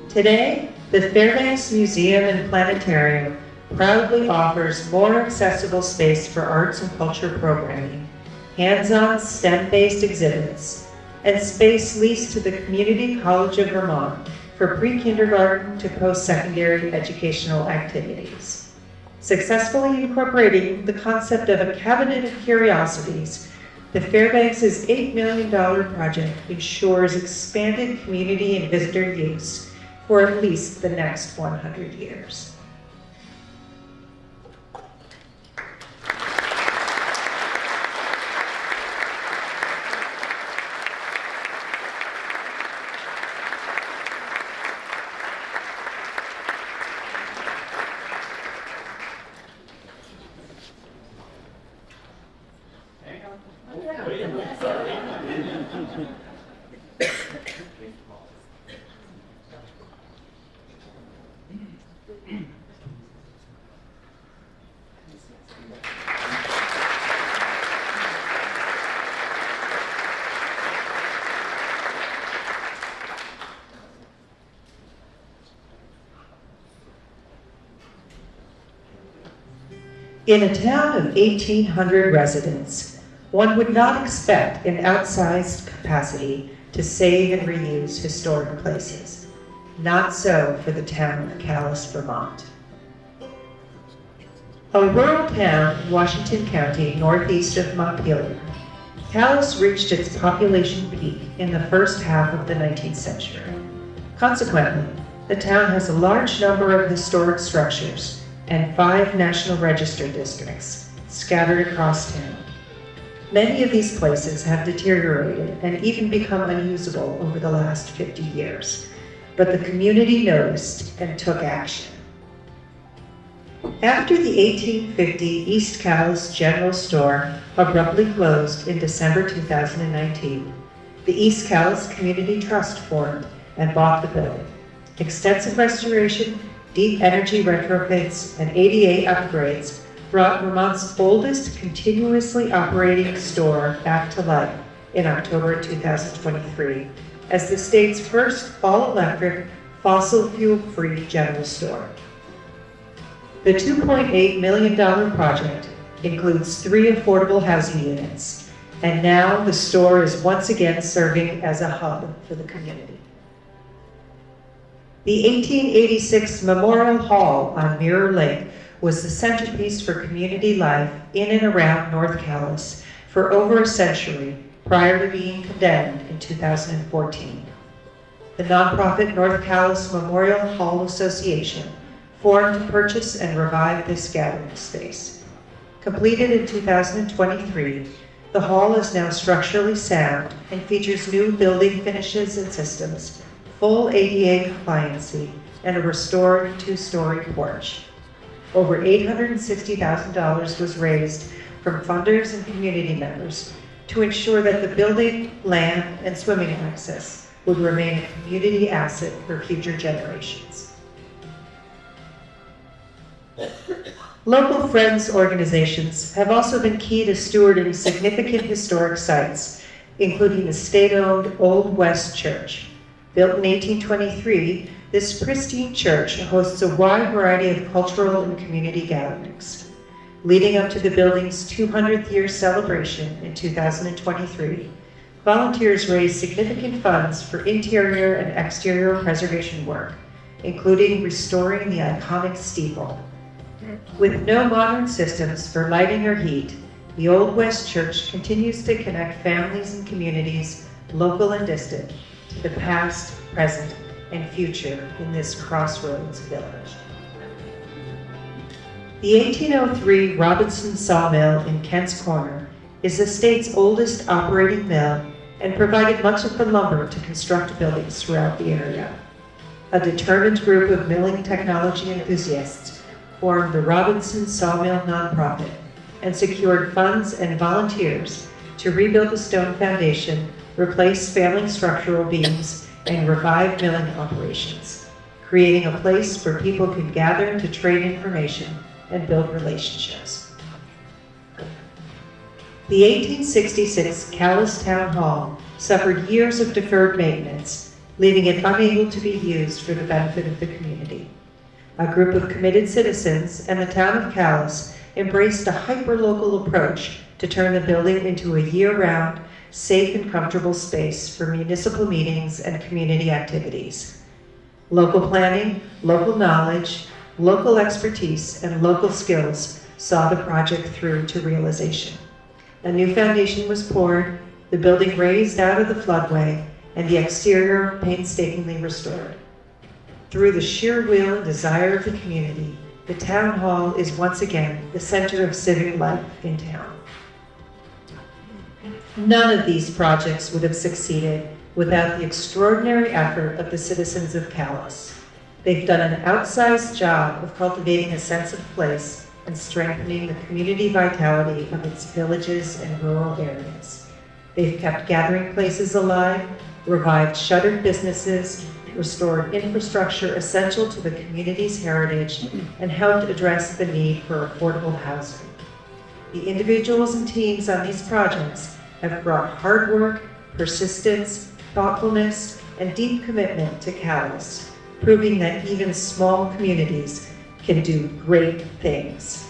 Today, the Fairbanks Museum and Planetarium proudly offers more accessible space for arts and culture programming, hands-on STEM-based exhibits, and space leased to the Community College of Vermont for pre-kindergarten to post-secondary educational activities. Successfully incorporating the concept of a cabinet of curiosities, the Fairbanks' $8 million project ensures expanded community and visitor use for at least the next 100 years. In a town of 1,800 residents, one would not expect an outsized capacity to save and reuse historic places. Not so for the town of Calais, Vermont. A rural town in Washington County, northeast of Montpelier, Calais reached its population peak in the first half of the 19th century. Consequently, the town has a large number of historic structures and 5 National Register districts scattered across town. Many of these places have deteriorated and even become unusable over the last 50 years, but the community noticed and took action. After the 1850 East Calais General Store abruptly closed in December 2019, the East Calais Community Trust formed and bought the building. Extensive restoration, deep energy retrofits, and ADA upgrades brought Vermont's oldest continuously operating store back to life in October 2023 as the state's first all-electric, fossil fuel-free general store. The $2.8 million project includes 3 affordable housing units, and now the store is once again serving as a hub for the community. The 1886 Memorial Hall on Mirror Lake was the centerpiece for community life in and around North Calais for over a century prior to being condemned in 2014. The nonprofit North Calais Memorial Hall Association formed to purchase and revive this gathering space. Completed in 2023, the hall is now structurally sound and features new building finishes and systems, full ADA compliancy, and a restored 2-story porch. Over $860,000 was raised from funders and community members to ensure that the building, land, and swimming access would remain a community asset for future generations. Local Friends organizations have also been key to stewarding significant historic sites, including the state-owned Old West Church. Built in 1823, this pristine church hosts a wide variety of cultural and community gatherings. Leading up to the building's 200th year celebration in 2023, volunteers raised significant funds for interior and exterior preservation work, including restoring the iconic steeple. With no modern systems for lighting or heat, the Old West Church continues to connect families and communities, local and distant, to the past, present, and future in this crossroads village. The 1803 Robinson Sawmill in Kent's Corner is the state's oldest operating mill and provided much of the lumber to construct buildings throughout the area. A determined group of milling technology enthusiasts formed the Robinson Sawmill nonprofit and secured funds and volunteers to rebuild the stone foundation, replace failing structural beams, and revive milling operations, creating a place where people could gather to trade information and build relationships. The 1866 Calais Town Hall suffered years of deferred maintenance, leaving it unable to be used for the benefit of the community. A group of committed citizens and the town of Calais embraced a hyper-local approach to turn the building into a year-round, safe and comfortable space for municipal meetings and community activities. Local planning, local knowledge, local expertise, and local skills saw the project through to realization. A new foundation was poured, the building raised out of the floodway, and the exterior painstakingly restored. Through the sheer will and desire of the community, the town hall is once again the center of civic life in town. None of these projects would have succeeded without the extraordinary effort of the citizens of Calais. They've done an outsized job of cultivating a sense of place and strengthening the community vitality of its villages and rural areas. They've kept gathering places alive, revived shuttered businesses, restored infrastructure essential to the community's heritage, and helped address the need for affordable housing. The individuals and teams on these projects have brought hard work, persistence, thoughtfulness, and deep commitment to Calais, proving that even small communities can do great things.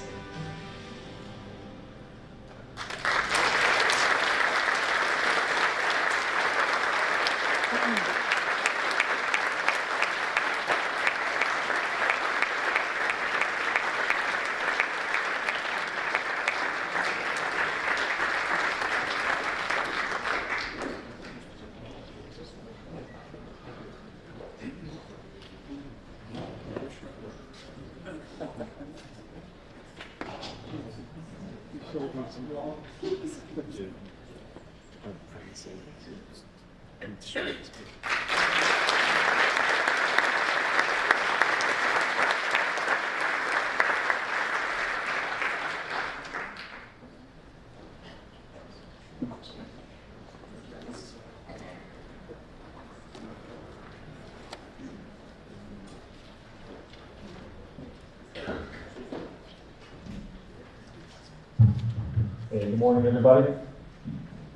Hey, good morning, everybody.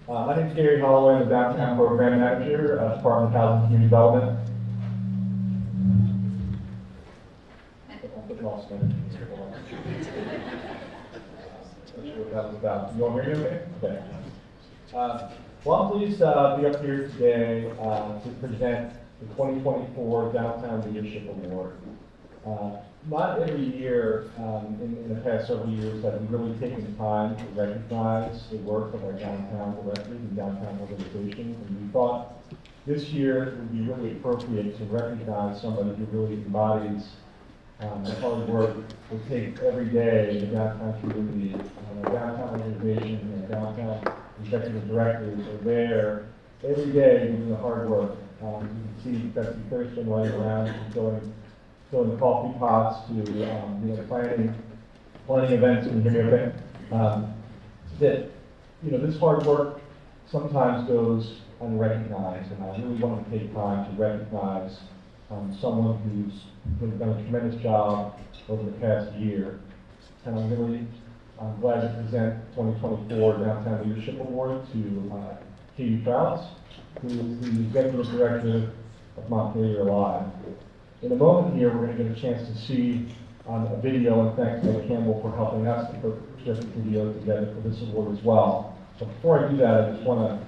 My name is Gary Holloway. I'm the Downtown Program Manager, Department of Housing and Community Development. That was about. You all hear me okay? Okay. Well, I'm pleased to be up here today to present the 2024 Downtown Leadership Award. Not every year in the past several years have we really taken time to recognize the work of our downtown directors and downtown organizations, and we thought this year it would be really appropriate to recognize somebody who really embodies the hard work we take every day in the downtown community. Our downtown organization and our downtown executive directors are there every day doing the hard work. You can see Betsy Thurston running around filling the coffee pots to planning events. Can you hear me okay? That this hard work sometimes goes unrecognized, and I really want to take time to recognize someone who's done a tremendous job over the past year. And I'm really glad to present 2024 Downtown Leadership Award to Katie Fouts, who is the Executive Director of Montpelier Live. In a moment here, we're going to get a chance to see a video, and thanks to Campbell for helping us to put this video together for this award as well. But before I do that, I just want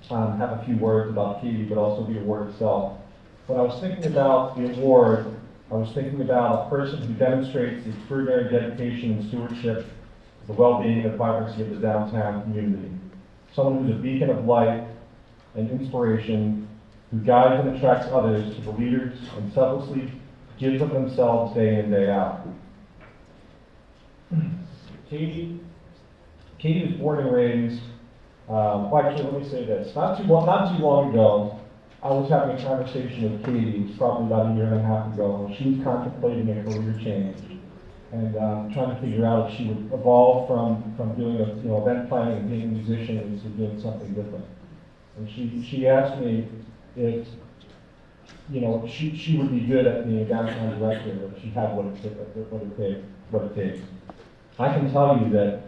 to have a few words about Katie, but also the award itself. When I was thinking about the award, I was thinking about a person who demonstrates the extraordinary dedication and stewardship to the well-being and vibrancy of the downtown community. Someone who's a beacon of light and inspiration, who guides and attracts others to the leaders and selflessly gives of themselves day in, day out. Katie was born and raised, actually let me say this, not too long ago, I was having a conversation with Katie, probably about a year and a half ago, and she was contemplating a career change and trying to figure out if she would evolve from doing event planning and being a musician into doing something different. And she asked me if she would be good at being a downtown director if she had what it takes. I can tell you that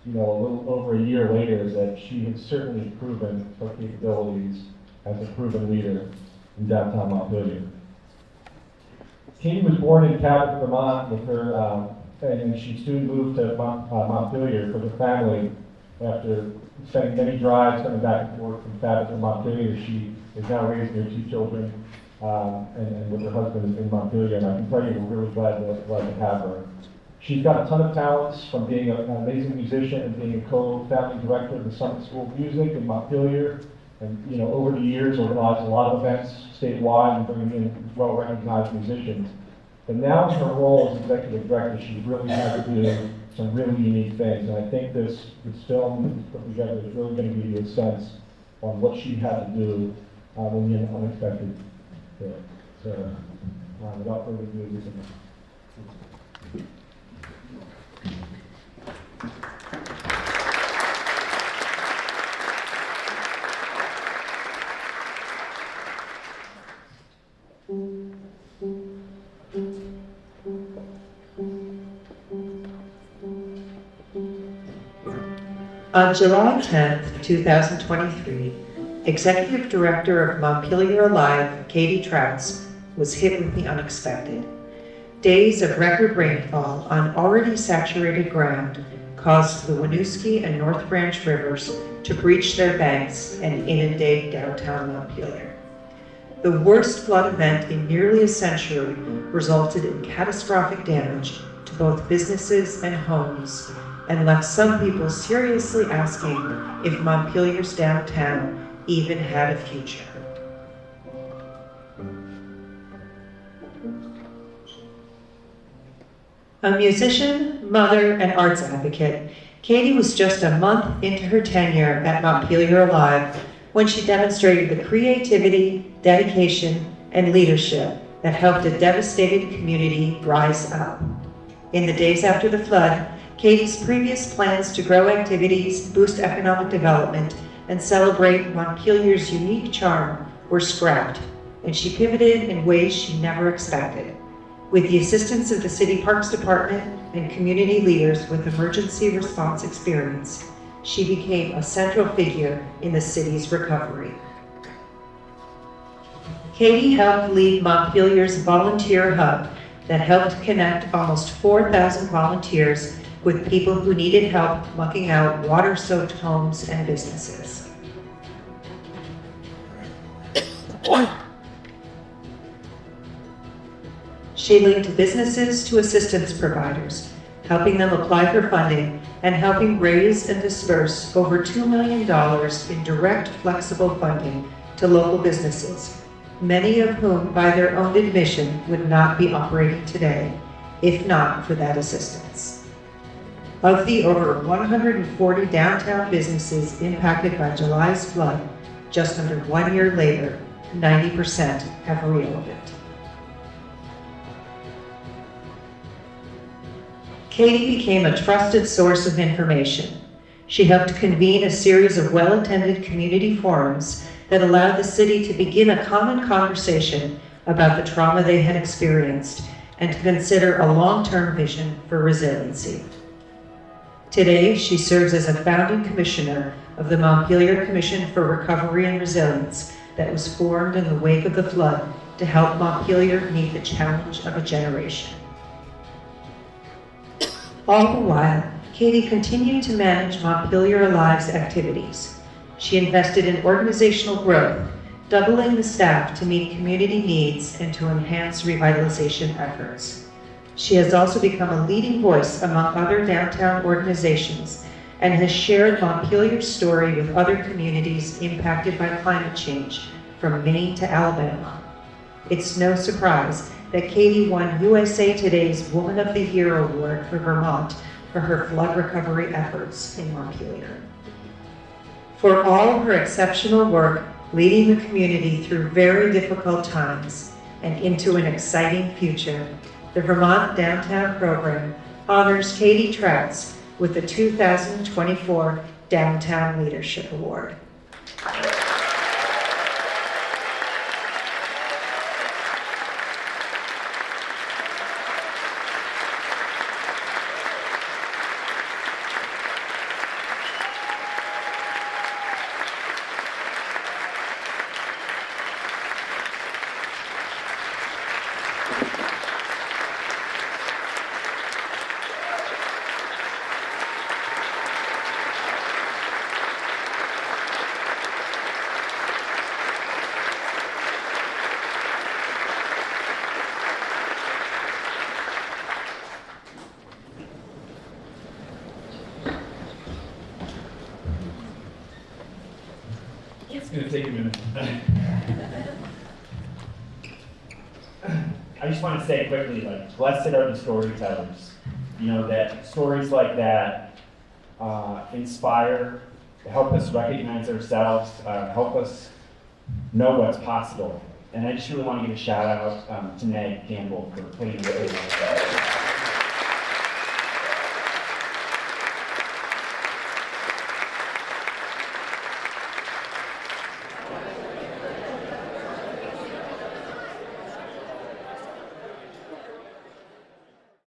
a little over a year later that she has certainly proven her capabilities as a proven leader in downtown Montpelier. Keene was born in Southern Vermont with her, and she soon moved to Montpelier for the family after spending many drives coming back and forth from Fabit to Montpelier. She is now raising her 2 children, and with her husband in Montpelier, and I can tell you we're really glad to have her. She's got a ton of talents from being an amazing musician and being a co-founding director of the Summit School of Music in Montpelier. And, over the years, organized a lot of events statewide and bringing in well-recognized musicians. But now in her role as executive director, she's really had to do some really unique things. And I think this film that was put together is really going to give you a sense on what she had to do when the unexpected hit. So, without further ado, we can. On July 10th, 2023, Executive Director of Montpelier Alive, Katie Trouts, was hit with the unexpected. Days of record rainfall on already saturated ground caused the Winooski and North Branch rivers to breach their banks and inundate downtown Montpelier. The worst flood event in nearly a century resulted in catastrophic damage to both businesses and homes, and left some people seriously asking if Montpelier's downtown even had a future. A musician, mother, and arts advocate, Katie was just a month into her tenure at Montpelier Alive when she demonstrated the creativity, dedication, and leadership that helped a devastated community rise up. In the days after the flood, Katie's previous plans to grow activities, boost economic development, and celebrate Montpelier's unique charm were scrapped, and she pivoted in ways she never expected. With the assistance of the City Parks Department and community leaders with emergency response experience, she became a central figure in the city's recovery. Katie helped lead Montpelier's volunteer hub that helped connect almost 4,000 volunteers with people who needed help mucking out water-soaked homes and businesses. She linked businesses to assistance providers, helping them apply for funding and helping raise and disperse over $2 million in direct flexible funding to local businesses, many of whom by their own admission would not be operating today, if not for that assistance. Of the over 140 downtown businesses impacted by July's flood, just under 1 year later, 90% have reopened. Katie became a trusted source of information. She helped convene a series of well-attended community forums that allowed the city to begin a common conversation about the trauma they had experienced and to consider a long-term vision for resiliency. Today, she serves as a founding commissioner of the Montpelier Commission for Recovery and Resilience that was formed in the wake of the flood to help Montpelier meet the challenge of a generation. All the while, Katie continued to manage Montpelier Alive's activities. She invested in organizational growth, doubling the staff to meet community needs and to enhance revitalization efforts. She has also become a leading voice among other downtown organizations and has shared Montpelier's story with other communities impacted by climate change, from Maine to Alabama. It's no surprise that Katie won USA Today's Woman of the Year Award for Vermont for her flood recovery efforts in Montpelier. For all her exceptional work leading the community through very difficult times and into an exciting future, the Vermont Downtown Program honors Katie Trouts with the 2024 Downtown Leadership Award. It's gonna take a minute. I just want to say quickly, like, blessed are the storytellers. You know, that stories like that inspire, help us recognize ourselves, help us know what's possible. And I just really want to give a shout out to Meg Campbell for putting it together.